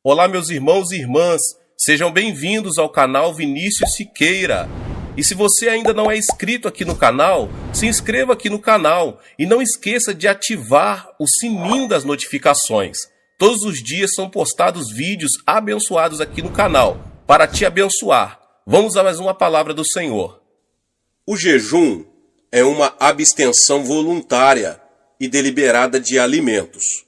Olá, meus irmãos e irmãs, sejam bem-vindos ao canal Vinícius Siqueira. E se você ainda não é inscrito aqui no canal, se inscreva aqui no canal e não esqueça de ativar o sininho das notificações. Todos os dias são postados vídeos abençoados aqui no canal, para te abençoar. Vamos a mais uma palavra do Senhor. O jejum é uma abstenção voluntária e deliberada de alimentos,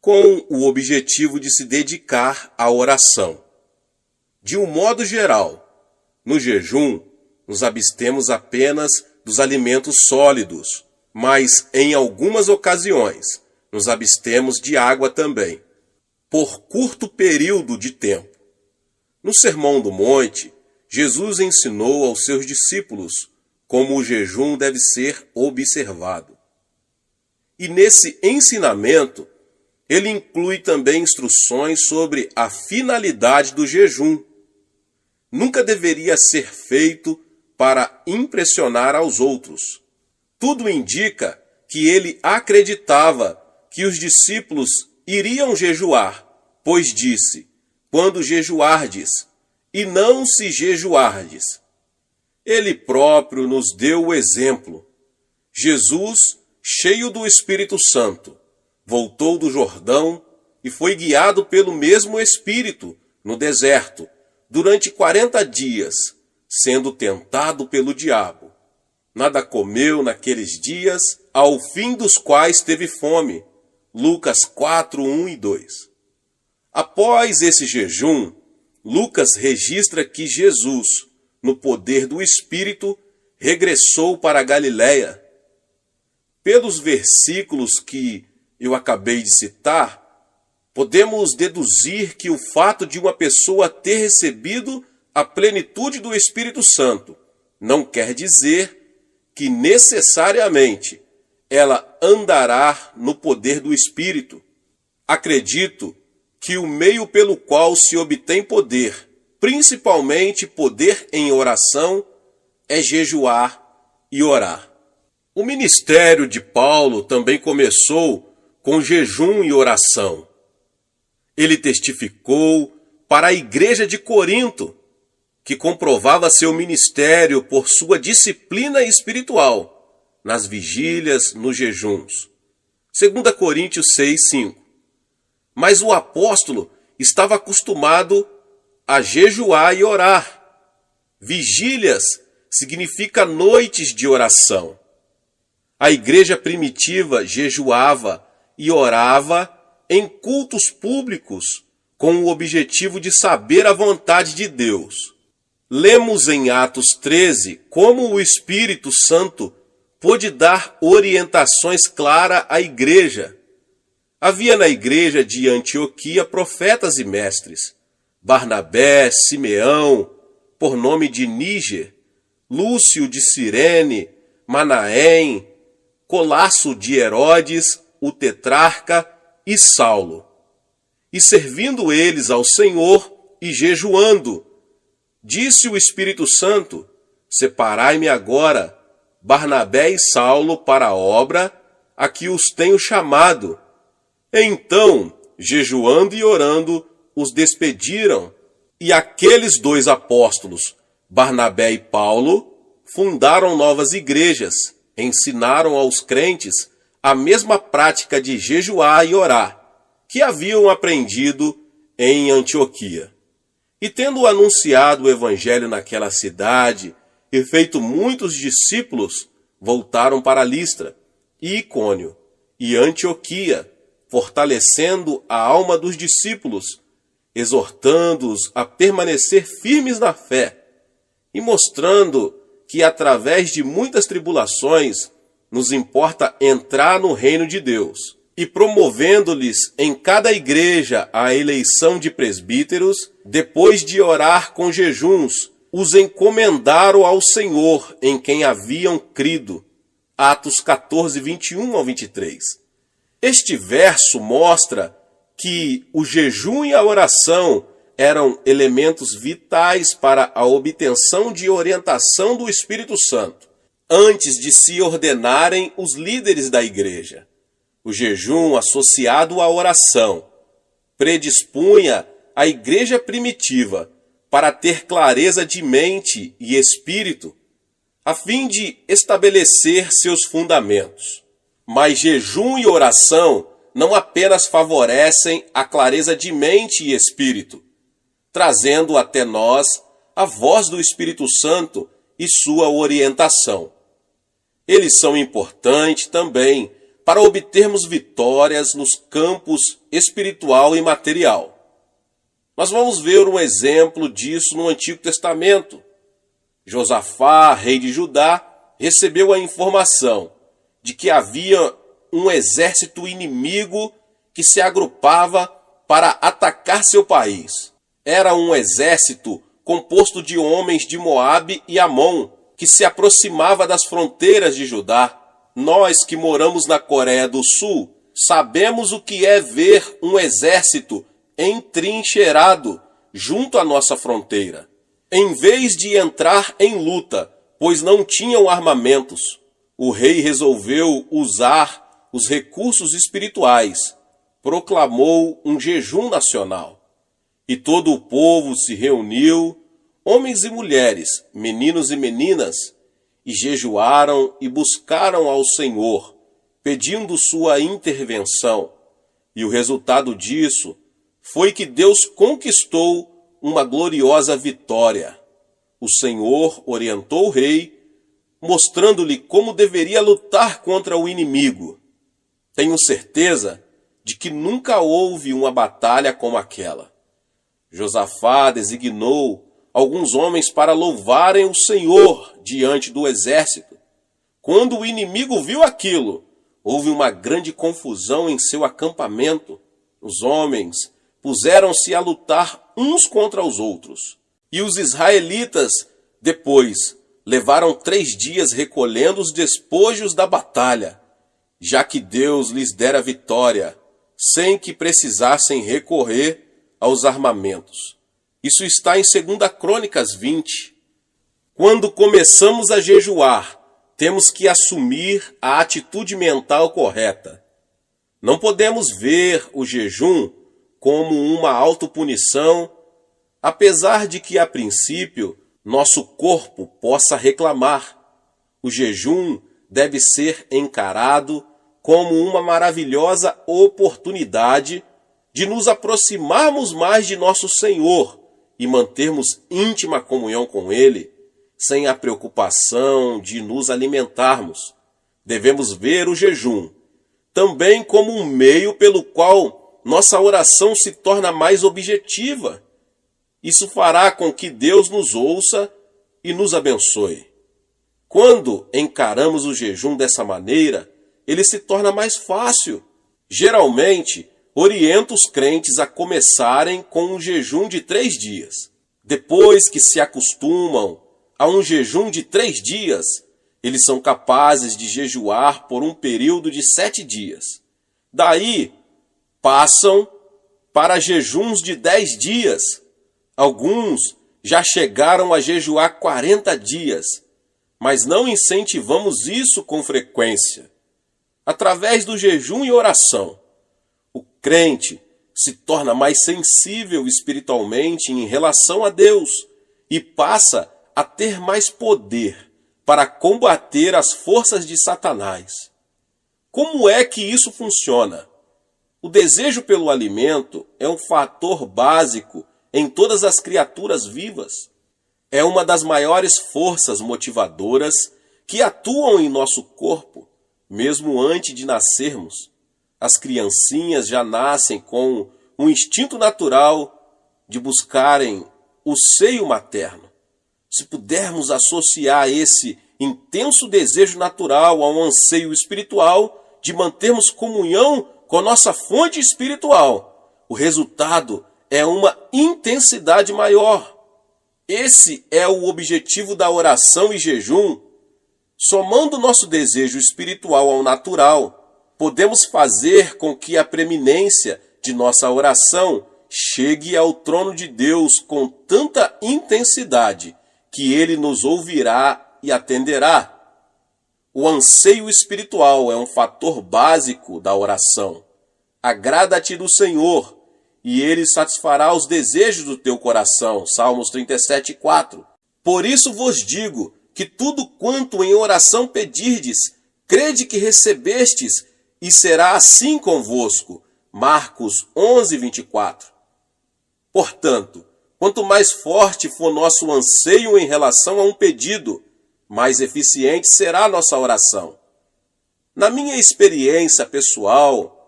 com o objetivo de se dedicar à oração. De um modo geral, no jejum, nos abstemos apenas dos alimentos sólidos, mas em algumas ocasiões nos abstemos de água também, por curto período de tempo. No Sermão do Monte, Jesus ensinou aos seus discípulos como o jejum deve ser observado. E nesse ensinamento, ele inclui também instruções sobre a finalidade do jejum. Nunca deveria ser feito para impressionar aos outros. Tudo indica que ele acreditava que os discípulos iriam jejuar, pois disse: quando jejuardes, e não se jejuardes. Ele próprio nos deu o exemplo. Jesus, cheio do Espírito Santo, voltou do Jordão e foi guiado pelo mesmo Espírito no deserto durante 40 dias, sendo tentado pelo diabo. Nada comeu naqueles dias, ao fim dos quais teve fome. Lucas 4, 1 e 2. Após esse jejum, Lucas registra que Jesus, no poder do Espírito, regressou para a Galiléia. Pelos versículos que eu acabei de citar, podemos deduzir que o fato de uma pessoa ter recebido a plenitude do Espírito Santo não quer dizer que necessariamente ela andará no poder do Espírito. Acredito que o meio pelo qual se obtém poder, principalmente poder em oração, é jejuar e orar. O ministério de Paulo também começou com jejum e oração. Ele testificou para a igreja de Corinto, que comprovava seu ministério por sua disciplina espiritual, nas vigílias, nos jejuns. 2 Coríntios 6, 5. Mas o apóstolo estava acostumado a jejuar e orar. Vigílias significa noites de oração. A igreja primitiva jejuava e orava em cultos públicos com o objetivo de saber a vontade de Deus. Lemos em Atos 13 como o Espírito Santo pôde dar orientações claras à igreja. Havia na igreja de Antioquia profetas e mestres: Barnabé, Simeão, por nome de Níger, Lúcio de Cirene, Manaém, Colasso de Herodes, o tetrarca, e Saulo. E servindo eles ao Senhor e jejuando, disse o Espírito Santo: separai-me agora, Barnabé e Saulo, para a obra a que os tenho chamado. Então, jejuando e orando, os despediram, e aqueles dois apóstolos, Barnabé e Paulo, fundaram novas igrejas, ensinaram aos crentes a mesma prática de jejuar e orar, que haviam aprendido em Antioquia. E tendo anunciado o evangelho naquela cidade e feito muitos discípulos, voltaram para Listra, e Icônio e Antioquia, fortalecendo a alma dos discípulos, exortando-os a permanecer firmes na fé e mostrando que através de muitas tribulações nos importa entrar no reino de Deus, e promovendo-lhes em cada igreja a eleição de presbíteros, depois de orar com jejuns, os encomendaram ao Senhor em quem haviam crido. Atos 14, 21 ao 23. Este verso mostra que o jejum e a oração eram elementos vitais para a obtenção de orientação do Espírito Santo, antes de se ordenarem os líderes da igreja. O jejum associado à oração predispunha a igreja primitiva para ter clareza de mente e espírito, a fim de estabelecer seus fundamentos. Mas jejum e oração não apenas favorecem a clareza de mente e espírito, trazendo até nós a voz do Espírito Santo e sua orientação. Eles são importantes também para obtermos vitórias nos campos espiritual e material. Nós vamos ver um exemplo disso no Antigo Testamento. Josafá, rei de Judá, recebeu a informação de que havia um exército inimigo que se agrupava para atacar seu país. Era um exército composto de homens de Moabe e Amon, que se aproximava das fronteiras de Judá. Nós que moramos na Coreia do Sul, sabemos o que é ver um exército entrincheirado junto à nossa fronteira. Em vez de entrar em luta, pois não tinham armamentos, o rei resolveu usar os recursos espirituais. Proclamou um jejum nacional. E todo o povo se reuniu, homens e mulheres, meninos e meninas, e jejuaram e buscaram ao Senhor, pedindo sua intervenção. E o resultado disso foi que Deus conquistou uma gloriosa vitória. O Senhor orientou o rei, mostrando-lhe como deveria lutar contra o inimigo. Tenho certeza de que nunca houve uma batalha como aquela. Josafá designou alguns homens para louvarem o Senhor diante do exército. Quando o inimigo viu aquilo, houve uma grande confusão em seu acampamento. Os homens puseram-se a lutar uns contra os outros. E os israelitas, depois, levaram 3 dias recolhendo os despojos da batalha, já que Deus lhes dera vitória, sem que precisassem recorrer aos armamentos. Isso está em 2 Crônicas 20. Quando começamos a jejuar, temos que assumir a atitude mental correta. Não podemos ver o jejum como uma autopunição, apesar de que, a princípio, nosso corpo possa reclamar. O jejum deve ser encarado como uma maravilhosa oportunidade de nos aproximarmos mais de nosso Senhor e mantermos íntima comunhão com Ele, sem a preocupação de nos alimentarmos. Devemos ver o jejum também como um meio pelo qual nossa oração se torna mais objetiva. Isso fará com que Deus nos ouça e nos abençoe. Quando encaramos o jejum dessa maneira, ele se torna mais fácil. Geralmente, oriento os crentes a começarem com um jejum de 3 dias. Depois que se acostumam a um jejum de 3 dias, eles são capazes de jejuar por um período de 7 dias. Daí, passam para jejuns de 10 dias. Alguns já chegaram a jejuar 40 dias, mas não incentivamos isso com frequência. Através do jejum e oração, o crente se torna mais sensível espiritualmente em relação a Deus e passa a ter mais poder para combater as forças de Satanás. Como é que isso funciona? O desejo pelo alimento é um fator básico em todas as criaturas vivas. É uma das maiores forças motivadoras que atuam em nosso corpo, mesmo antes de nascermos. As criancinhas já nascem com um instinto natural de buscarem o seio materno. Se pudermos associar esse intenso desejo natural ao anseio espiritual de mantermos comunhão com a nossa fonte espiritual, o resultado é uma intensidade maior. Esse é o objetivo da oração e jejum. Somando nosso desejo espiritual ao natural, podemos fazer com que a preeminência de nossa oração chegue ao trono de Deus com tanta intensidade que Ele nos ouvirá e atenderá. O anseio espiritual é um fator básico da oração. Agrada-te do Senhor e ele satisfará os desejos do teu coração. Salmos 37:4. Por isso vos digo que tudo quanto em oração pedirdes, crede que recebestes, e será assim convosco. Marcos 11:24. Portanto, quanto mais forte for nosso anseio em relação a um pedido, mais eficiente será a nossa oração. Na minha experiência pessoal,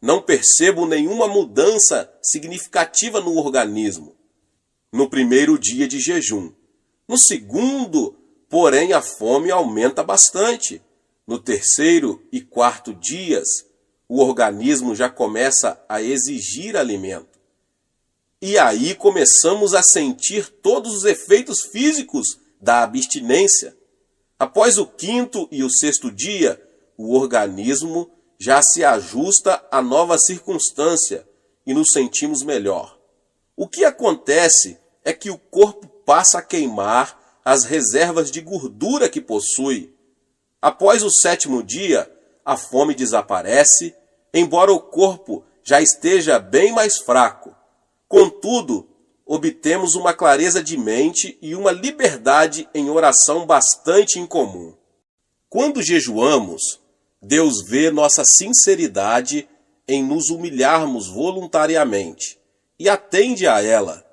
não percebo nenhuma mudança significativa no organismo no primeiro dia de jejum. No segundo, porém, a fome aumenta bastante. No terceiro e quarto dias, o organismo já começa a exigir alimento. E aí começamos a sentir todos os efeitos físicos da abstinência. Após o quinto e o sexto dia, o organismo já se ajusta à nova circunstância e nos sentimos melhor. O que acontece é que o corpo passa a queimar as reservas de gordura que possui. Após o sétimo dia, a fome desaparece, embora o corpo já esteja bem mais fraco. Contudo, obtemos uma clareza de mente e uma liberdade em oração bastante incomum. Quando jejuamos, Deus vê nossa sinceridade em nos humilharmos voluntariamente e atende a ela.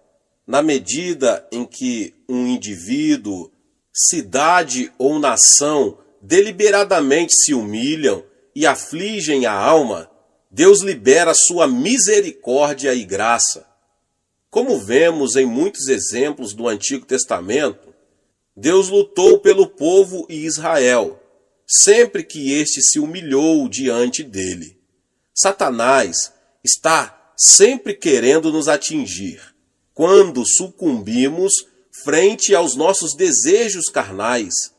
Na medida em que um indivíduo, cidade ou nação deliberadamente se humilham e afligem a alma, Deus libera sua misericórdia e graça. Como vemos em muitos exemplos do Antigo Testamento, Deus lutou pelo povo e Israel, sempre que este se humilhou diante dele. Satanás está sempre querendo nos atingir. Quando sucumbimos frente aos nossos desejos carnais,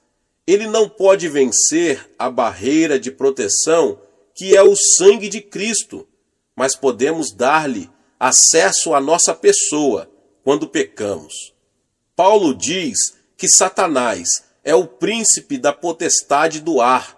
ele não pode vencer a barreira de proteção que é o sangue de Cristo, mas podemos dar-lhe acesso à nossa pessoa quando pecamos. Paulo diz que Satanás é o príncipe da potestade do ar,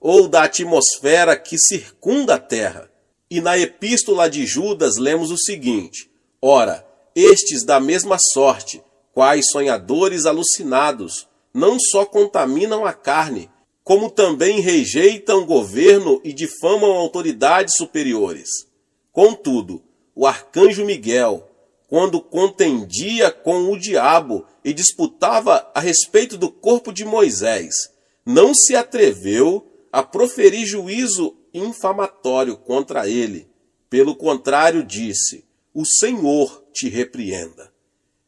ou da atmosfera que circunda a terra. E na epístola de Judas lemos o seguinte: ora, estes da mesma sorte, quais sonhadores alucinados, não só contaminam a carne, como também rejeitam governo e difamam autoridades superiores. Contudo, o arcanjo Miguel, quando contendia com o diabo e disputava a respeito do corpo de Moisés, não se atreveu a proferir juízo infamatório contra ele. Pelo contrário, disse: o Senhor te repreenda.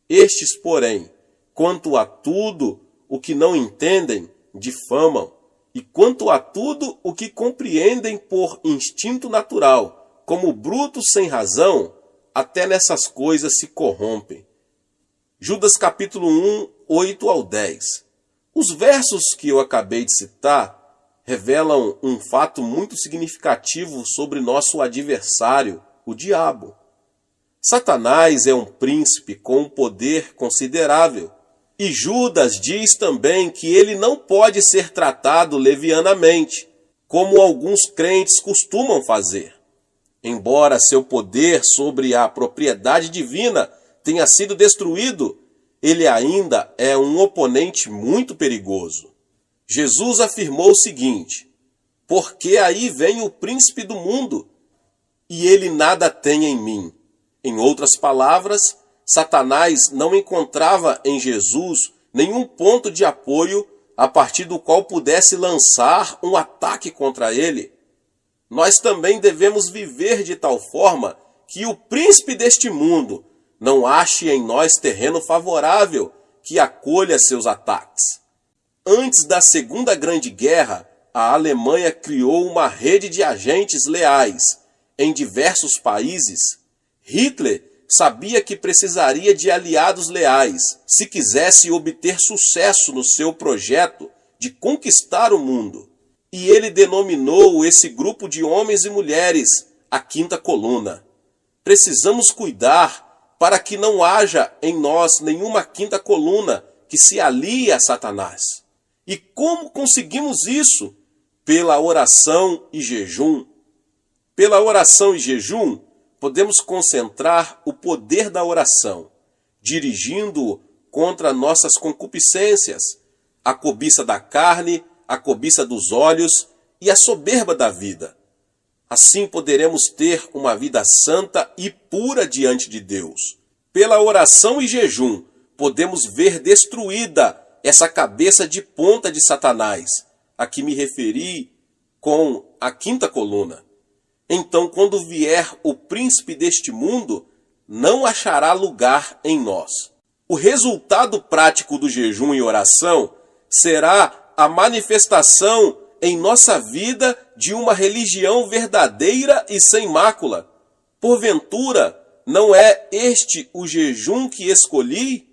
Estes, porém, quanto a tudo o que não entendem, difamam, e quanto a tudo o que compreendem por instinto natural, como brutos sem razão, até nessas coisas se corrompem. Judas capítulo 1, 8 ao 10. Os versos que eu acabei de citar revelam um fato muito significativo sobre nosso adversário, o diabo. Satanás é um príncipe com um poder considerável. E Judas diz também que ele não pode ser tratado levianamente, como alguns crentes costumam fazer. Embora seu poder sobre a propriedade divina tenha sido destruído, ele ainda é um oponente muito perigoso. Jesus afirmou o seguinte: porque aí vem o príncipe do mundo, e ele nada tem em mim. Em outras palavras, Satanás não encontrava em Jesus nenhum ponto de apoio a partir do qual pudesse lançar um ataque contra ele. Nós também devemos viver de tal forma que o príncipe deste mundo não ache em nós terreno favorável que acolha seus ataques. Antes da Segunda Grande Guerra, a Alemanha criou uma rede de agentes leais em diversos países. Hitler sabia que precisaria de aliados leais se quisesse obter sucesso no seu projeto de conquistar o mundo. E ele denominou esse grupo de homens e mulheres a Quinta Coluna. Precisamos cuidar para que não haja em nós nenhuma quinta coluna que se alie a Satanás. E como conseguimos isso? Pela oração e jejum. Pela oração e jejum, podemos concentrar o poder da oração, dirigindo-o contra nossas concupiscências, a cobiça da carne, a cobiça dos olhos e a soberba da vida. Assim poderemos ter uma vida santa e pura diante de Deus. Pela oração e jejum, podemos ver destruída essa cabeça de ponta de Satanás, a que me referi com a quinta coluna. Então, quando vier o príncipe deste mundo, não achará lugar em nós. O resultado prático do jejum e oração será a manifestação em nossa vida de uma religião verdadeira e sem mácula. Porventura, não é este o jejum que escolhi?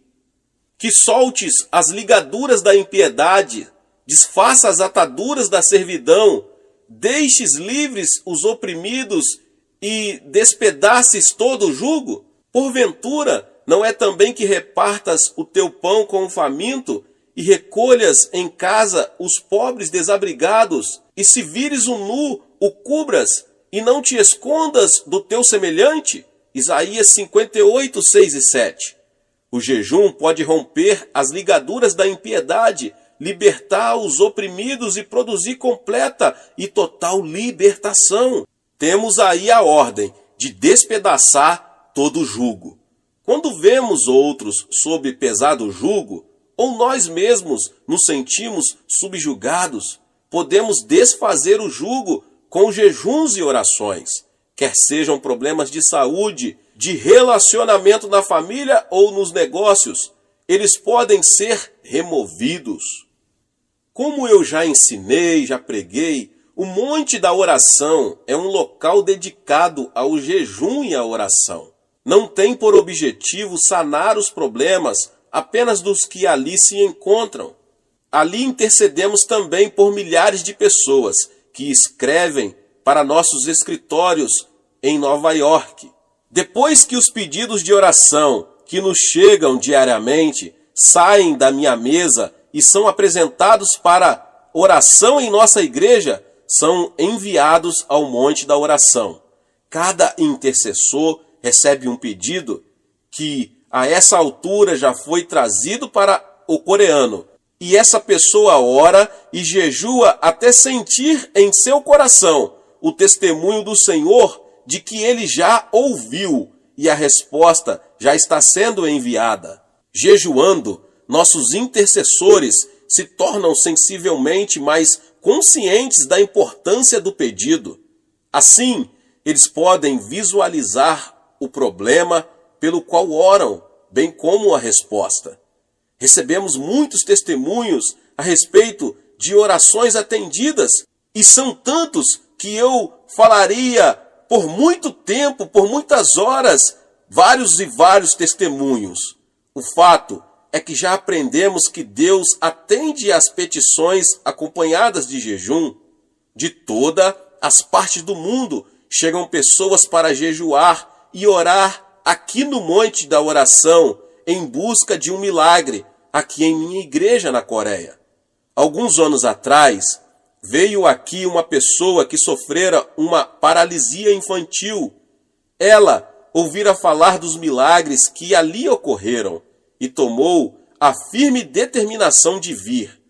Que soltes as ligaduras da impiedade, desfaça as ataduras da servidão, deixes livres os oprimidos e despedaces todo o jugo? Porventura, não é também que repartas o teu pão com o faminto e recolhas em casa os pobres desabrigados, e se vires um nu, o cubras, e não te escondas do teu semelhante? Isaías 58, 6 e 7. O jejum pode romper as ligaduras da impiedade, libertar os oprimidos e produzir completa e total libertação. Temos aí a ordem de despedaçar todo jugo. Quando vemos outros sob pesado jugo, ou nós mesmos nos sentimos subjugados, podemos desfazer o jugo com jejuns e orações, quer sejam problemas de saúde, de relacionamento na família ou nos negócios, eles podem ser removidos. Como eu já ensinei, já preguei, o Monte da Oração é um local dedicado ao jejum e à oração. Não tem por objetivo sanar os problemas apenas dos que ali se encontram. Ali intercedemos também por milhares de pessoas que escrevem para nossos escritórios em Nova York. Depois que os pedidos de oração que nos chegam diariamente saem da minha mesa e são apresentados para oração em nossa igreja, são enviados ao Monte da Oração. Cada intercessor recebe um pedido que a essa altura já foi trazido para o coreano, e essa pessoa ora e jejua até sentir em seu coração o testemunho do Senhor de que ele já ouviu e a resposta já está sendo enviada. Jejuando, nossos intercessores se tornam sensivelmente mais conscientes da importância do pedido. Assim, eles podem visualizar o problema pelo qual oram, bem como a resposta. Recebemos muitos testemunhos a respeito de orações atendidas, e são tantos que eu falaria por muito tempo, por muitas horas, vários e vários testemunhos. O fato é que já aprendemos que Deus atende às petições acompanhadas de jejum. De todas as partes do mundo chegam pessoas para jejuar e orar aqui no Monte da Oração, em busca de um milagre, aqui em minha igreja na Coreia. Alguns anos atrás, veio aqui uma pessoa que sofrera uma paralisia infantil. Ela ouvira falar dos milagres que ali ocorreram e tomou a firme determinação de vir,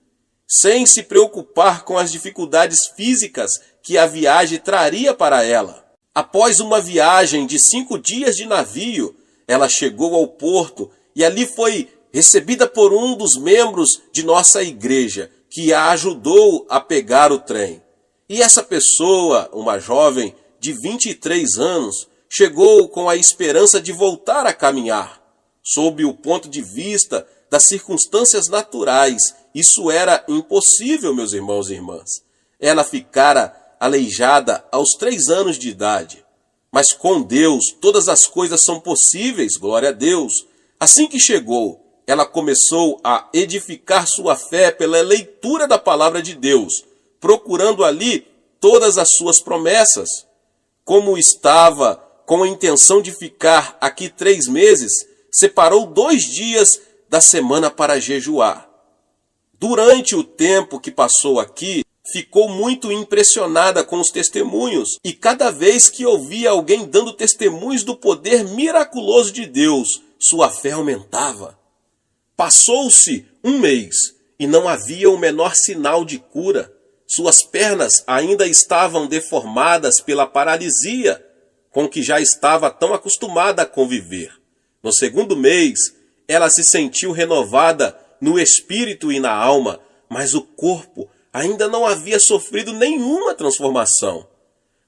sem se preocupar com as dificuldades físicas que a viagem traria para ela. Após uma viagem de 5 dias de navio, ela chegou ao porto e ali foi recebida por um dos membros de nossa igreja, que a ajudou a pegar o trem. E essa pessoa, uma jovem de 23 anos, chegou com a esperança de voltar a caminhar. Sob o ponto de vista das circunstâncias naturais, isso era impossível, meus irmãos e irmãs. Ela ficara aleijada aos 3 anos de idade. Mas com Deus todas as coisas são possíveis, glória a Deus. Assim que chegou, ela começou a edificar sua fé pela leitura da palavra de Deus, procurando ali todas as suas promessas. Como estava com a intenção de ficar aqui 3 meses, separou 2 dias da semana para jejuar. Durante o tempo que passou aqui, ficou muito impressionada com os testemunhos e cada vez que ouvia alguém dando testemunhos do poder miraculoso de Deus, sua fé aumentava. Passou-se um mês e não havia o menor sinal de cura. Suas pernas ainda estavam deformadas pela paralisia, com que já estava tão acostumada a conviver. No segundo mês, ela se sentiu renovada no espírito e na alma, mas o corpo ainda não havia sofrido nenhuma transformação.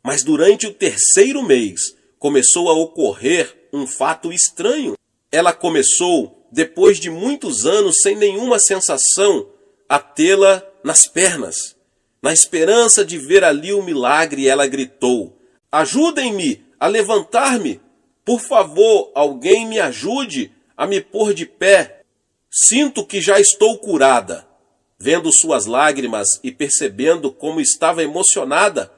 Mas durante o terceiro mês, começou a ocorrer um fato estranho. Ela começou, depois de muitos anos sem nenhuma sensação, a tê-la nas pernas. Na esperança de ver ali o milagre, ela gritou: "Ajudem-me a levantar-me! Por favor, alguém me ajude a me pôr de pé. Sinto que já estou curada." Vendo suas lágrimas e percebendo como estava emocionada,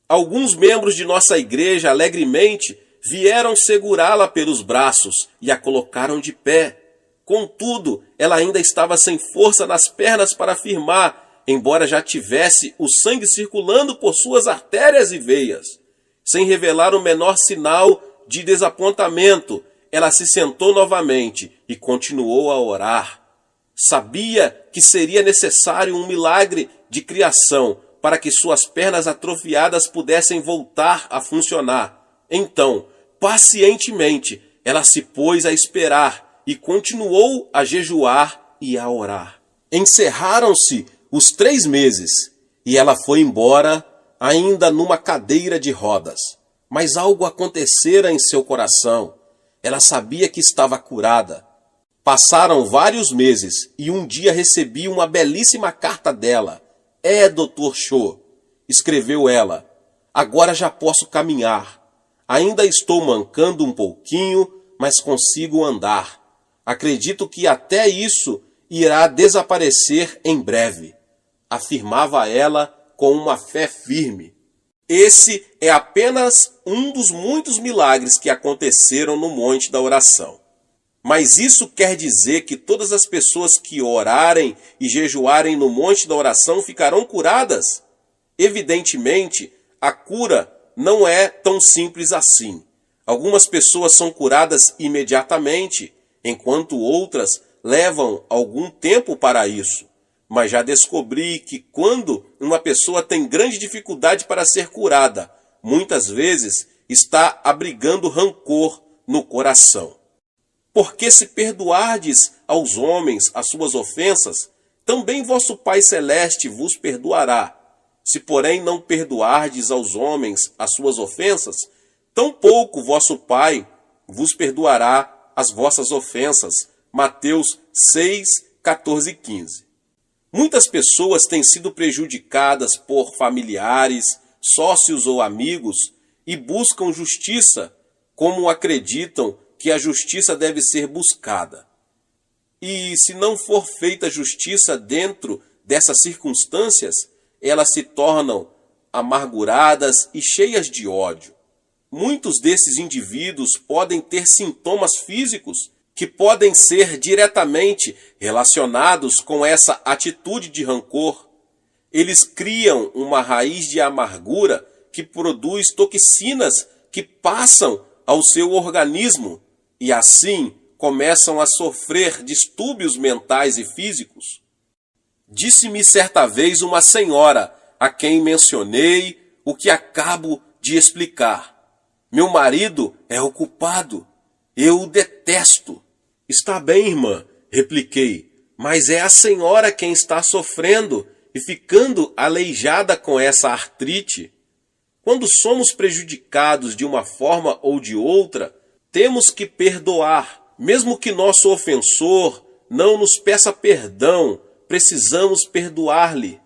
alguns membros de nossa igreja alegremente vieram segurá-la pelos braços e a colocaram de pé. Contudo, ela ainda estava sem força nas pernas para firmar, embora já tivesse o sangue circulando por suas artérias e veias. Sem revelar o menor sinal de desapontamento, ela se sentou novamente e continuou a orar. Sabia que seria necessário um milagre de criação para que suas pernas atrofiadas pudessem voltar a funcionar. Então, pacientemente, ela se pôs a esperar e continuou a jejuar e a orar. Encerraram-se os 3 meses e ela foi embora ainda numa cadeira de rodas. Mas algo acontecera em seu coração. Ela sabia que estava curada. Passaram vários meses e um dia recebi uma belíssima carta dela. Dr. Cho, escreveu ela, agora já posso caminhar. Ainda estou mancando um pouquinho, mas consigo andar. Acredito que até isso irá desaparecer em breve, afirmava ela com uma fé firme. Esse é apenas um dos muitos milagres que aconteceram no Monte da Oração. Mas isso quer dizer que todas as pessoas que orarem e jejuarem no Monte da Oração ficarão curadas? Evidentemente, a cura não é tão simples assim. Algumas pessoas são curadas imediatamente, enquanto outras levam algum tempo para isso. Mas já descobri que quando uma pessoa tem grande dificuldade para ser curada, muitas vezes está abrigando rancor no coração. Porque se perdoardes aos homens as suas ofensas, também vosso Pai Celeste vos perdoará. Se, porém, não perdoardes aos homens as suas ofensas, tampouco vosso Pai vos perdoará as vossas ofensas. Mateus 6, 14 e 15. Muitas pessoas têm sido prejudicadas por familiares, sócios ou amigos e buscam justiça, como acreditam que a justiça deve ser buscada. E se não for feita justiça dentro dessas circunstâncias, elas se tornam amarguradas e cheias de ódio. Muitos desses indivíduos podem ter sintomas físicos que podem ser diretamente relacionados com essa atitude de rancor. Eles criam uma raiz de amargura que produz toxinas que passam ao seu organismo e assim começam a sofrer distúrbios mentais e físicos. Disse-me certa vez uma senhora a quem mencionei o que acabo de explicar. Meu marido é o culpado. Eu o detesto. Está bem, irmã, repliquei, mas é a senhora quem está sofrendo e ficando aleijada com essa artrite. Quando somos prejudicados de uma forma ou de outra, temos que perdoar. Mesmo que nosso ofensor não nos peça perdão, precisamos perdoar-lhe.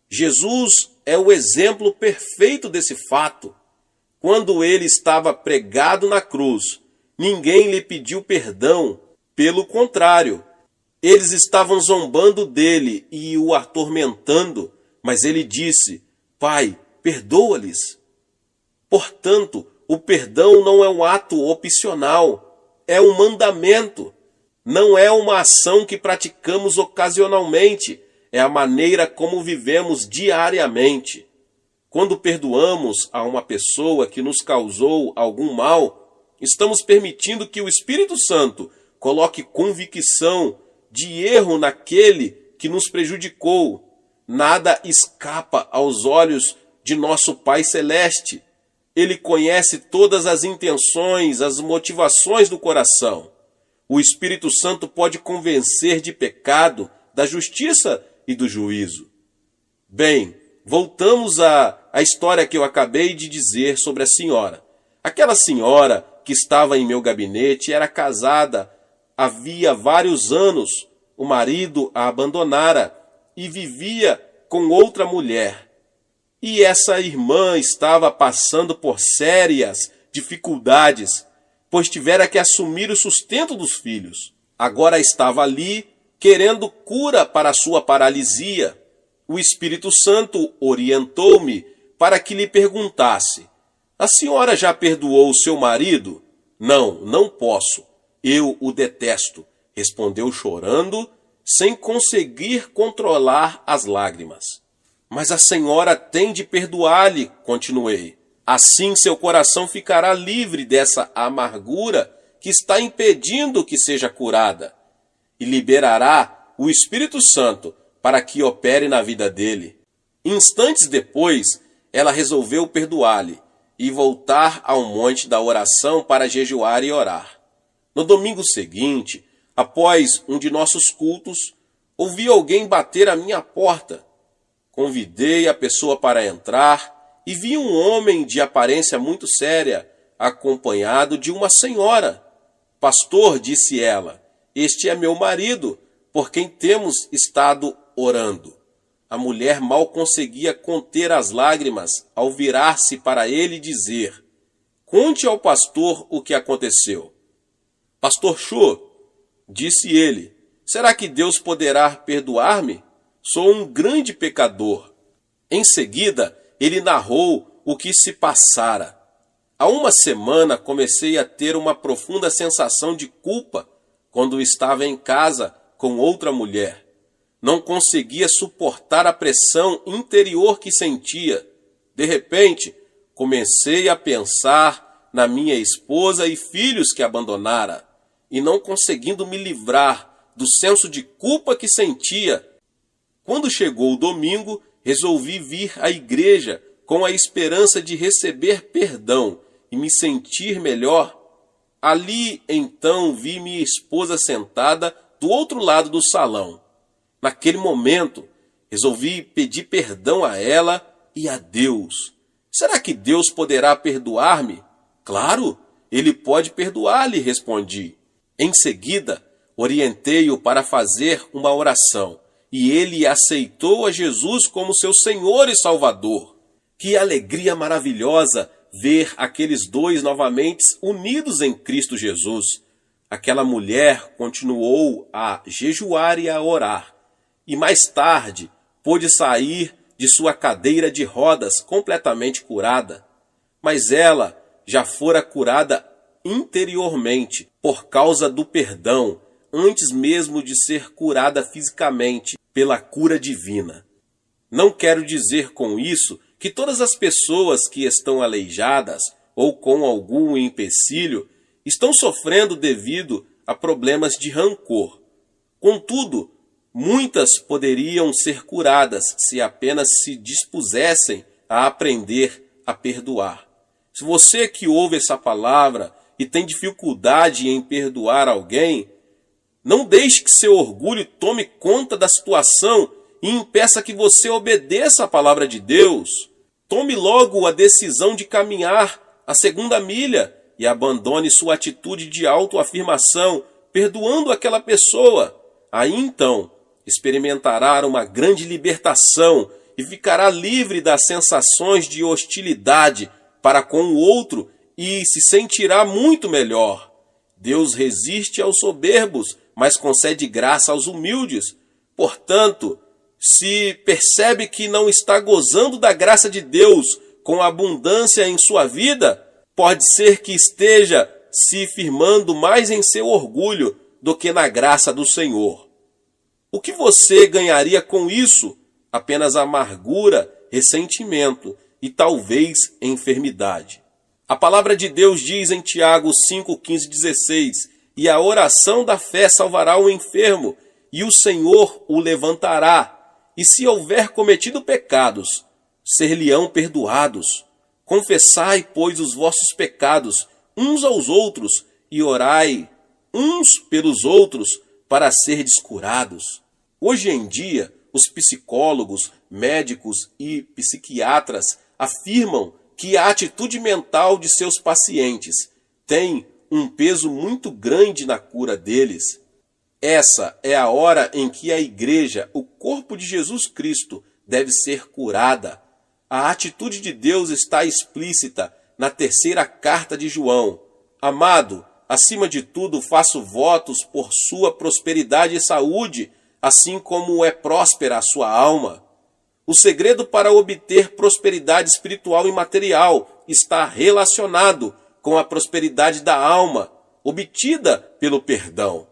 Jesus é o exemplo perfeito desse fato. Quando ele estava pregado na cruz, ninguém lhe pediu perdão. Pelo contrário, eles estavam zombando dele e o atormentando, mas ele disse: Pai, perdoa-lhes. Portanto, o perdão não é um ato opcional, é um mandamento. Não é uma ação que praticamos ocasionalmente, é a maneira como vivemos diariamente. Quando perdoamos a uma pessoa que nos causou algum mal, estamos permitindo que o Espírito Santo coloque convicção de erro naquele que nos prejudicou. Nada escapa aos olhos de nosso Pai Celeste. Ele conhece todas as intenções, as motivações do coração. O Espírito Santo pode convencer de pecado, da justiça e do juízo. Bem, voltamos à história que eu acabei de dizer sobre a senhora. Aquela senhora que estava em meu gabinete era casada havia vários anos. O marido a abandonara e vivia com outra mulher. E essa irmã estava passando por sérias dificuldades, pois tivera que assumir o sustento dos filhos. Agora estava ali querendo cura para a sua paralisia. O Espírito Santo orientou-me para que lhe perguntasse: a senhora já perdoou seu marido? Não, não posso. Eu o detesto, respondeu chorando, sem conseguir controlar as lágrimas. Mas a senhora tem de perdoar-lhe, continuei. Assim seu coração ficará livre dessa amargura que está impedindo que seja curada, e liberará o Espírito Santo para que opere na vida dele. Instantes depois, ela resolveu perdoar-lhe e voltar ao monte da oração para jejuar e orar. No domingo seguinte, após um de nossos cultos, ouvi alguém bater à minha porta. Convidei a pessoa para entrar e vi um homem de aparência muito séria, acompanhado de uma senhora. Pastor, disse ela, este é meu marido, por quem temos estado orando. A mulher mal conseguia conter as lágrimas ao virar-se para ele e dizer: conte ao pastor o que aconteceu. Pastor Cho, disse ele, será que Deus poderá perdoar-me? Sou um grande pecador. Em seguida, ele narrou o que se passara. Há uma semana comecei a ter uma profunda sensação de culpa quando estava em casa com outra mulher. Não conseguia suportar a pressão interior que sentia. De repente, comecei a pensar na minha esposa e filhos que abandonara, e não conseguindo me livrar do senso de culpa que sentia. Quando chegou o domingo, resolvi vir à igreja com a esperança de receber perdão e me sentir melhor. Ali, então, vi minha esposa sentada do outro lado do salão. Naquele momento, resolvi pedir perdão a ela e a Deus. Será que Deus poderá perdoar-me? Claro, Ele pode perdoar-lhe, respondi. Em seguida, orientei-o para fazer uma oração, e ele aceitou a Jesus como seu Senhor e Salvador. Que alegria maravilhosa ver aqueles dois novamente unidos em Cristo Jesus. Aquela mulher continuou a jejuar e a orar, e mais tarde pôde sair de sua cadeira de rodas completamente curada. Mas ela já fora curada interiormente por causa do perdão, antes mesmo de ser curada fisicamente pela cura divina. Não quero dizer com isso que todas as pessoas que estão aleijadas ou com algum empecilho estão sofrendo devido a problemas de rancor. Contudo, muitas poderiam ser curadas se apenas se dispusessem a aprender a perdoar. Se você que ouve essa palavra e tem dificuldade em perdoar alguém, não deixe que seu orgulho tome conta da situação e impeça que você obedeça a palavra de Deus. Tome logo a decisão de caminhar a segunda milha e abandone sua atitude de autoafirmação, perdoando aquela pessoa. Aí então experimentará uma grande libertação e ficará livre das sensações de hostilidade para com o outro e se sentirá muito melhor. Deus resiste aos soberbos, mas concede graça aos humildes. Portanto, se percebe que não está gozando da graça de Deus com abundância em sua vida, pode ser que esteja se firmando mais em seu orgulho do que na graça do Senhor. O que você ganharia com isso? Apenas amargura, ressentimento e talvez enfermidade. A palavra de Deus diz em Tiago 5, 15, 16: e a oração da fé salvará o enfermo, e o Senhor o levantará. E se houver cometido pecados, ser-lhe-ão perdoados. Confessai, pois, os vossos pecados uns aos outros, e orai uns pelos outros, para serdes curados. Hoje em dia, os psicólogos, médicos e psiquiatras afirmam que a atitude mental de seus pacientes tem um peso muito grande na cura deles. Essa é a hora em que a igreja, o corpo de Jesus Cristo, deve ser curada. A atitude de Deus está explícita na terceira carta de João. Amado, acima de tudo faço votos por sua prosperidade e saúde, assim como é próspera a sua alma. O segredo para obter prosperidade espiritual e material está relacionado com a prosperidade da alma, obtida pelo perdão.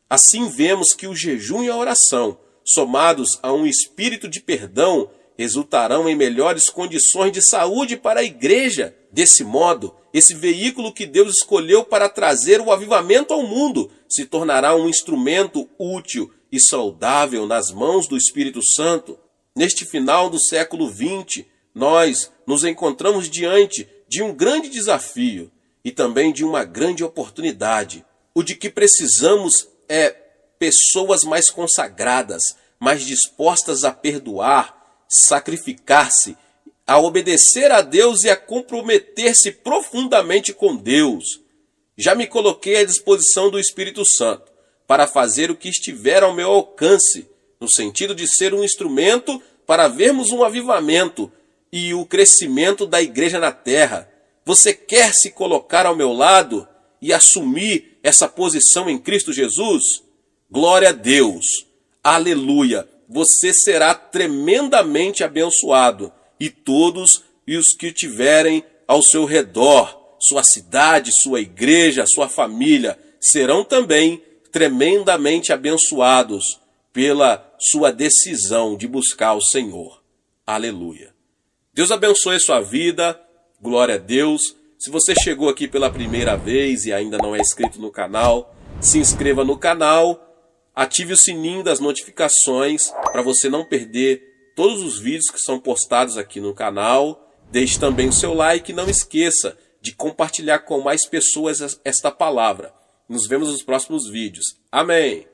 Assim vemos que o jejum e a oração, somados a um espírito de perdão, resultarão em melhores condições de saúde para a igreja. Desse modo, esse veículo que Deus escolheu para trazer o avivamento ao mundo se tornará um instrumento útil e saudável nas mãos do Espírito Santo. Neste final do século XX, nós nos encontramos diante de um grande desafio e também de uma grande oportunidade. O de que precisamos é pessoas mais consagradas, mais dispostas a perdoar, sacrificar-se, a obedecer a Deus e a comprometer-se profundamente com Deus. Já me coloquei à disposição do Espírito Santo para fazer o que estiver ao meu alcance, no sentido de ser um instrumento para vermos um avivamento e o crescimento da igreja na terra. Você quer se colocar ao meu lado e assumir essa posição em Cristo Jesus? Glória a Deus! Aleluia! Você será tremendamente abençoado, e todos os que tiverem ao seu redor, sua cidade, sua igreja, sua família, serão também tremendamente abençoados pela sua decisão de buscar o Senhor. Aleluia! Deus abençoe a sua vida, glória a Deus. Se você chegou aqui pela primeira vez e ainda não é inscrito no canal, se inscreva no canal, ative o sininho das notificações para você não perder todos os vídeos que são postados aqui no canal. Deixe também o seu like e não esqueça de compartilhar com mais pessoas esta palavra. Nos vemos nos próximos vídeos. Amém!